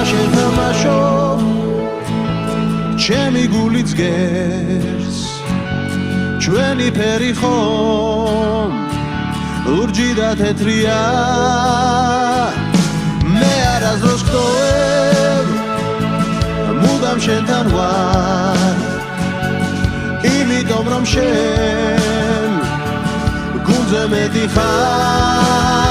შენ თამაშო ჩემი გულიც გერს ჩვენი ფერი ხომ ლურჯი და თეთრია მე არასდროს გტოვებ მუდამ შენთან ვარ იმიტომ რომ შენ გულზე მეტი ხარ